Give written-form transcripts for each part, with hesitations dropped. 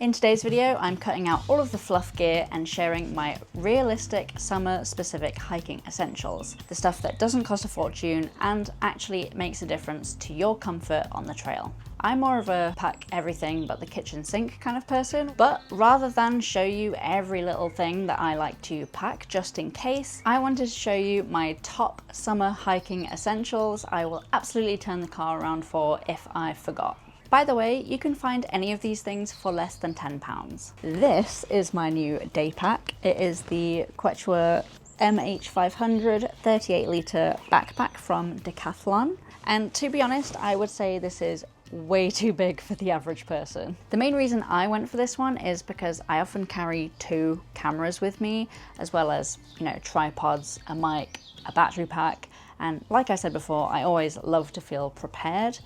In today's video, I'm cutting out all of the fluff gear and sharing my realistic summer-specific hiking essentials. The stuff that doesn't cost a fortune and actually makes a difference to your comfort on the trail. I'm more of a pack everything but the kitchen sink kind of person, but rather than show you every little thing that I like to pack just in case, I wanted to show you my top summer hiking essentials I will absolutely turn the car around for if I forgot. By the way, you can find any of these things for less than £10. This is my new day pack. It is the Quechua MH500 38 litre backpack from Decathlon. And to be honest, I would say this is way too big for the average person. The main reason I went for this one is because I often carry 2 cameras with me, as well as, tripods, a mic, a battery pack. And like I said before, I always love to feel prepared.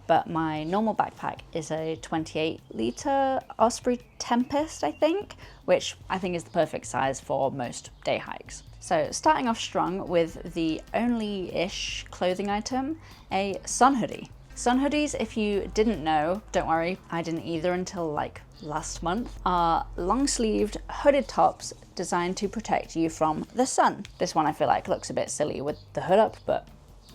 But my normal backpack is a 28 litre Osprey Tempest, I think, which I think is the perfect size for most day hikes. So starting off strong with the only-ish clothing item, a sun hoodie. Sun hoodies, if you didn't know, don't worry, I didn't either until like last month, are long-sleeved hooded tops designed to protect you from the sun. This one I feel like looks a bit silly with the hood up, but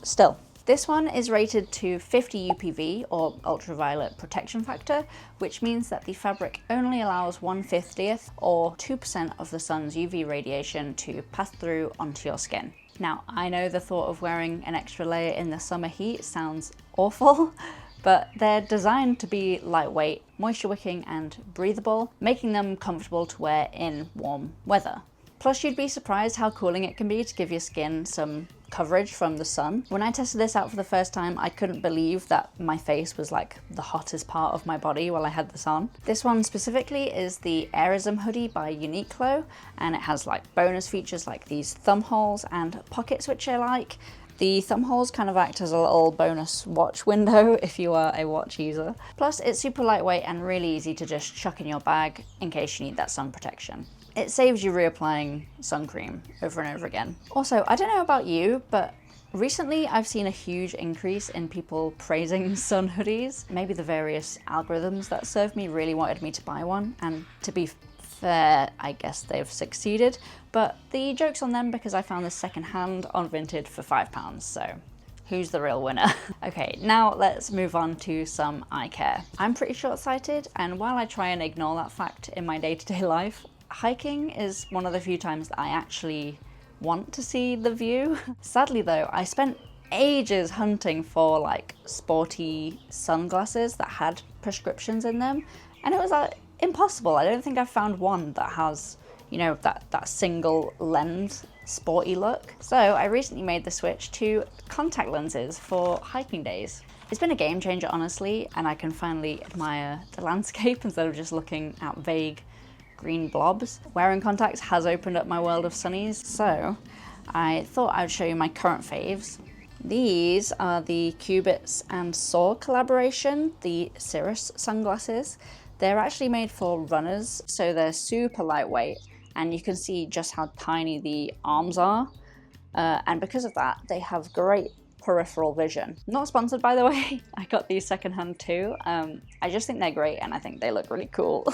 still. This one is rated to 50 UPV or ultraviolet protection factor, which means that the fabric only allows 1/50th or 2% of the sun's UV radiation to pass through onto your skin. Now, I know the thought of wearing an extra layer in the summer heat sounds awful, but they're designed to be lightweight, moisture wicking and breathable, making them comfortable to wear in warm weather. Plus, you'd be surprised how cooling it can be to give your skin some coverage from the sun. When I tested this out for the first time, I couldn't believe that my face was like the hottest part of my body while I had this on. This one specifically is the Airism hoodie by Uniqlo, and it has like bonus features like these thumb holes and pockets, which I like. The thumb holes kind of act as a little bonus watch window if you are a watch user. Plus, it's super lightweight and really easy to just chuck in your bag in case you need that sun protection. It saves you reapplying sun cream over and over again. Also, I don't know about you, but recently I've seen a huge increase in people praising sun hoodies. Maybe the various algorithms that served me really wanted me to buy one, and to be fair, I guess they've succeeded, but the joke's on them because I found this secondhand on Vinted for £5, so who's the real winner? Okay, now let's move on to some eye care. I'm pretty short-sighted, and while I try and ignore that fact in my day-to-day life, hiking is one of the few times that I actually want to see the view. Sadly though, I spent ages hunting for like sporty sunglasses that had prescriptions in them, and it was impossible. I don't think I've found one that has, that single lens sporty look. So I recently made the switch to contact lenses for hiking days. It's been a game changer, honestly, and I can finally admire the landscape instead of just looking at vague green blobs. Wearing contacts has opened up my world of sunnies, so I thought I'd show you my current faves. These are the Cubits and Saw collaboration, the Cirrus sunglasses. They're actually made for runners, so they're super lightweight, and you can see just how tiny the arms are. And because of that, they have great peripheral vision. Not sponsored, by the way. I got these secondhand too. I just think they're great, and I think they look really cool.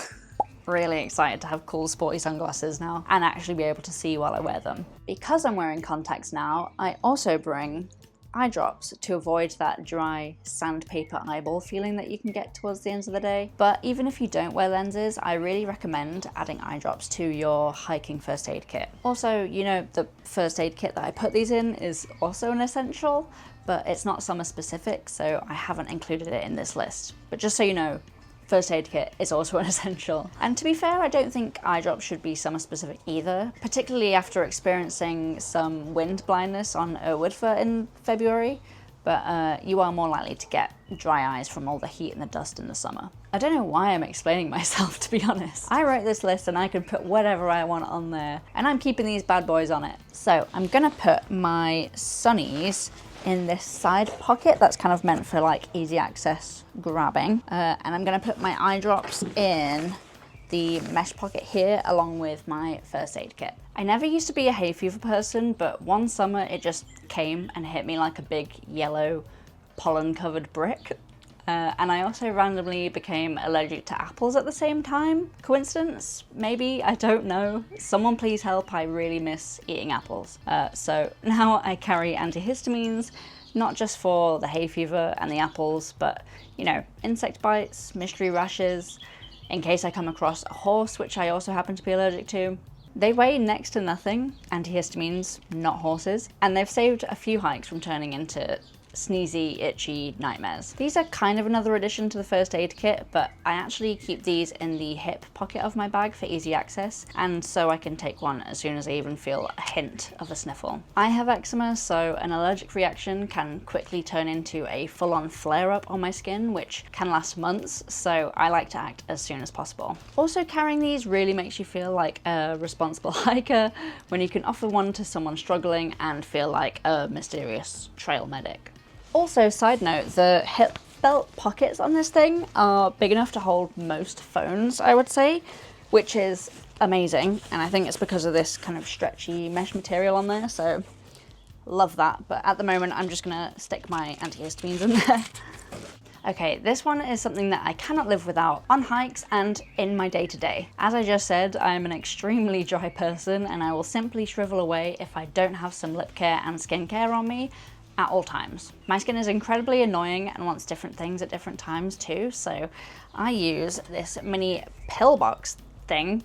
Really excited to have cool sporty sunglasses now and actually be able to see while I wear them. Because I'm wearing contacts now, I also bring eye drops to avoid that dry sandpaper eyeball feeling that you can get towards the end of the day. But even if you don't wear lenses, I really recommend adding eye drops to your hiking first aid kit. Also, the first aid kit that I put these in is also an essential, but it's not summer specific, so I haven't included it in this list. But just so you know, first aid kit is also an essential. And to be fair, I don't think eye drops should be summer specific either, particularly after experiencing some wind blindness on Woodford in February, but you are more likely to get dry eyes from all the heat and the dust in the summer. I don't know why I'm explaining myself, to be honest. I wrote this list and I can put whatever I want on there, and I'm keeping these bad boys on it. So I'm gonna put my sunnies in this side pocket that's kind of meant for like easy access grabbing, and I'm gonna put my eye drops in the mesh pocket here along with my first aid kit. I never used to be a hay fever person, but one summer it just came and hit me like a big yellow pollen covered brick. And I also randomly became allergic to apples at the same time. Coincidence? Maybe, I don't know. Someone please help, I really miss eating apples. So now I carry antihistamines, not just for the hay fever and the apples, but, you know, insect bites, mystery rashes, in case I come across a horse, which I also happen to be allergic to. They weigh next to nothing, antihistamines, not horses, and they've saved a few hikes from turning into sneezy, itchy nightmares. These are kind of another addition to the first aid kit, but I actually keep these in the hip pocket of my bag for easy access, and so I can take one as soon as I even feel a hint of a sniffle. I have eczema, so an allergic reaction can quickly turn into a full-on flare-up on my skin, which can last months, so I like to act as soon as possible. Also, carrying these really makes you feel like a responsible hiker when you can offer one to someone struggling and feel like a mysterious trail medic. Also, side note, the hip belt pockets on this thing are big enough to hold most phones, I would say, which is amazing, and I think it's because of this kind of stretchy mesh material on there, so love that. But at the moment I'm just gonna stick my antihistamines in there. Okay, this one is something that I cannot live without on hikes and in my day-to-day. As I just said, I'm an extremely dry person and I will simply shrivel away if I don't have some lip care and skincare on me at all times. My skin is incredibly annoying and wants different things at different times too, so I use this mini pillbox thing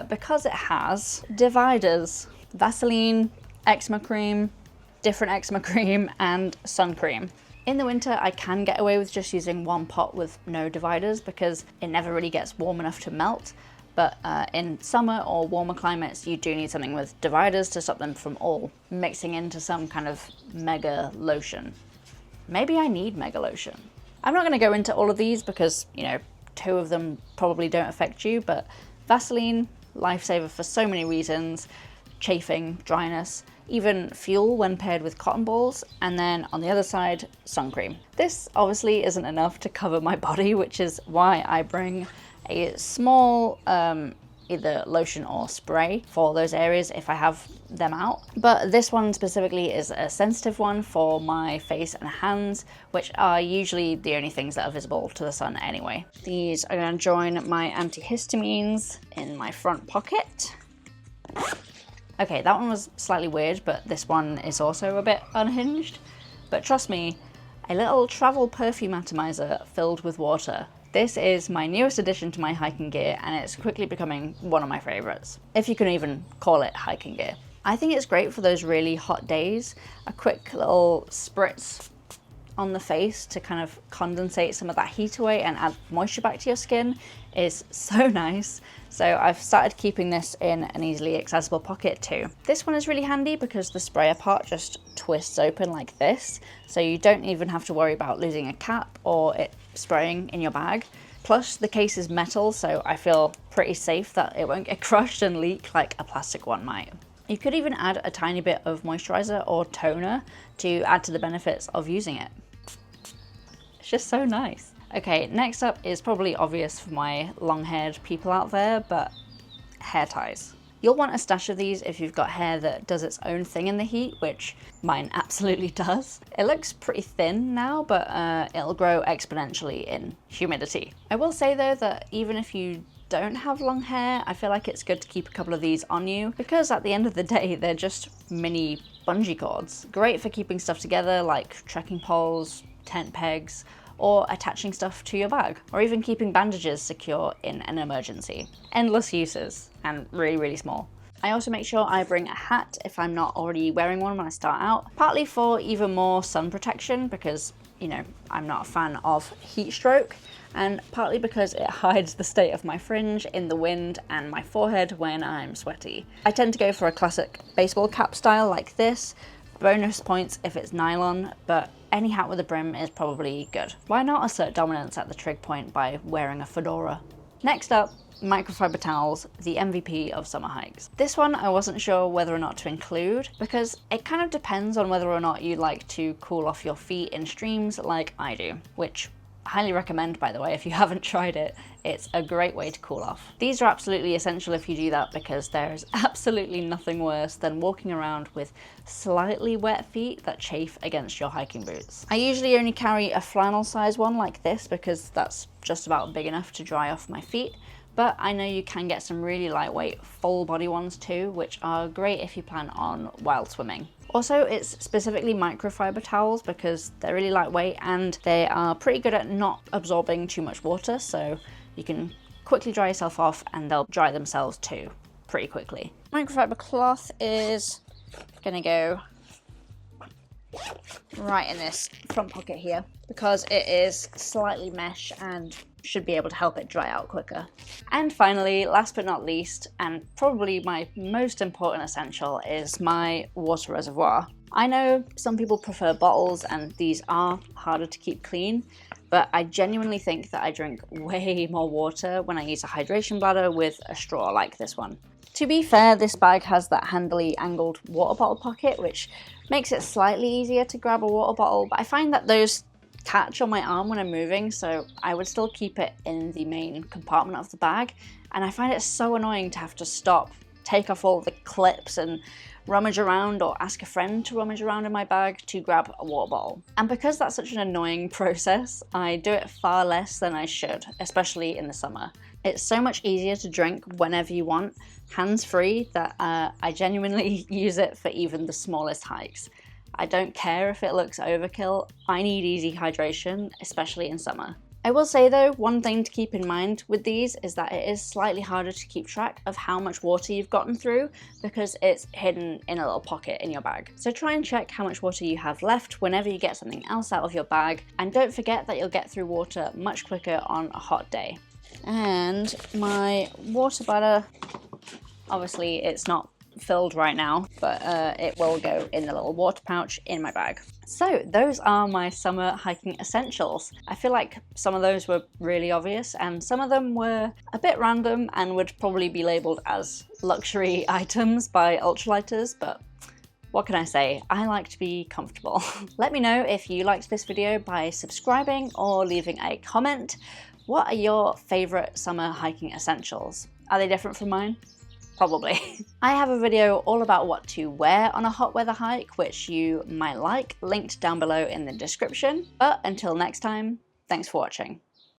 because it has dividers, Vaseline, eczema cream, different eczema cream, and sun cream. In the winter, I can get away with just using one pot with no dividers because it never really gets warm enough to melt. But in summer or warmer climates, you do need something with dividers to stop them from all mixing into some kind of mega lotion. Maybe I need mega lotion. I'm not going to go into all of these because, you know, 2 of them probably don't affect you, but Vaseline, lifesaver for so many reasons, chafing, dryness, even fuel when paired with cotton balls, and then on the other side, sun cream. This obviously isn't enough to cover my body, which is why I bring a small either lotion or spray for those areas if I have them out. But this one specifically is a sensitive one for my face and hands, which are usually the only things that are visible to the sun anyway. These are going to join my antihistamines in my front pocket. Okay, that one was slightly weird, but this one is also a bit unhinged. But trust me, a little travel perfume atomizer filled with water. This is my newest addition to my hiking gear, and it's quickly becoming one of my favorites, if you can even call it hiking gear. I think it's great for those really hot days. A quick little spritz on the face to kind of condensate some of that heat away and add moisture back to your skin is so nice. So I've started keeping this in an easily accessible pocket too. This one is really handy because the sprayer part just twists open like this, so you don't even have to worry about losing a cap or it spraying in your bag. Plus the case is metal, so I feel pretty safe that it won't get crushed and leak like a plastic one might. You could even add a tiny bit of moisturizer or toner to add to the benefits of using it. It's just so nice. Okay, next up is probably obvious for my long-haired people out there, but hair ties. You'll want a stash of these if you've got hair that does its own thing in the heat, which mine absolutely does. It looks pretty thin now, but it'll grow exponentially in humidity. I will say though that even if you don't have long hair, I feel like it's good to keep a couple of these on you because at the end of the day, they're just mini bungee cords. Great for keeping stuff together like trekking poles, tent pegs, or attaching stuff to your bag, or even keeping bandages secure in an emergency. Endless uses, and really, really small. I also make sure I bring a hat if I'm not already wearing one when I start out, partly for even more sun protection because, you know, I'm not a fan of heat stroke, and partly because it hides the state of my fringe in the wind and my forehead when I'm sweaty. I tend to go for a classic baseball cap style like this, bonus points if it's nylon, but any hat with a brim is probably good. Why not assert dominance at the trig point by wearing a fedora? Next up, microfiber towels, the MVP of summer hikes. This one I wasn't sure whether or not to include because it kind of depends on whether or not you like to cool off your feet in streams like I do, which highly recommend, by the way, if you haven't tried it. It's a great way to cool off. These are absolutely essential if you do that, because there is absolutely nothing worse than walking around with slightly wet feet that chafe against your hiking boots. I usually only carry a flannel size one like this because that's just about big enough to dry off my feet. But I know you can get some really lightweight full body ones too, which are great if you plan on wild swimming. Also, it's specifically microfiber towels because they're really lightweight and they are pretty good at not absorbing too much water, so you can quickly dry yourself off and they'll dry themselves too pretty quickly. Microfiber cloth is gonna go right in this front pocket here because it is slightly mesh and should be able to help it dry out quicker. And finally, last but not least, and probably my most important essential, is my water reservoir. I know some people prefer bottles and these are harder to keep clean, but I genuinely think that I drink way more water when I use a hydration bladder with a straw like this one. To be fair, this bag has that handily angled water bottle pocket, which makes it slightly easier to grab a water bottle, but I find that those catch on my arm when I'm moving, so I would still keep it in the main compartment of the bag, and I find it so annoying to have to stop, take off all the clips and rummage around, or ask a friend to rummage around in my bag to grab a water bottle. And because that's such an annoying process, I do it far less than I should, especially in the summer. It's so much easier to drink whenever you want, hands-free, that I genuinely use it for even the smallest hikes. I don't care if it looks overkill, I need easy hydration, especially in summer. I will say though, one thing to keep in mind with these is that it is slightly harder to keep track of how much water you've gotten through because it's hidden in a little pocket in your bag. So try and check how much water you have left whenever you get something else out of your bag, and don't forget that you'll get through water much quicker on a hot day. And my water bladder, obviously it's not filled right now, but it will go in the little water pouch in my bag. So those are my summer hiking essentials. I feel like some of those were really obvious and some of them were a bit random and would probably be labeled as luxury items by ultralighters, but what can I say? I like to be comfortable. Let me know if you liked this video by subscribing or leaving a comment. What are your favorite summer hiking essentials? Are they different from mine? Probably. I have a video all about what to wear on a hot weather hike, which you might like, linked down below in the description. But until next time, thanks for watching.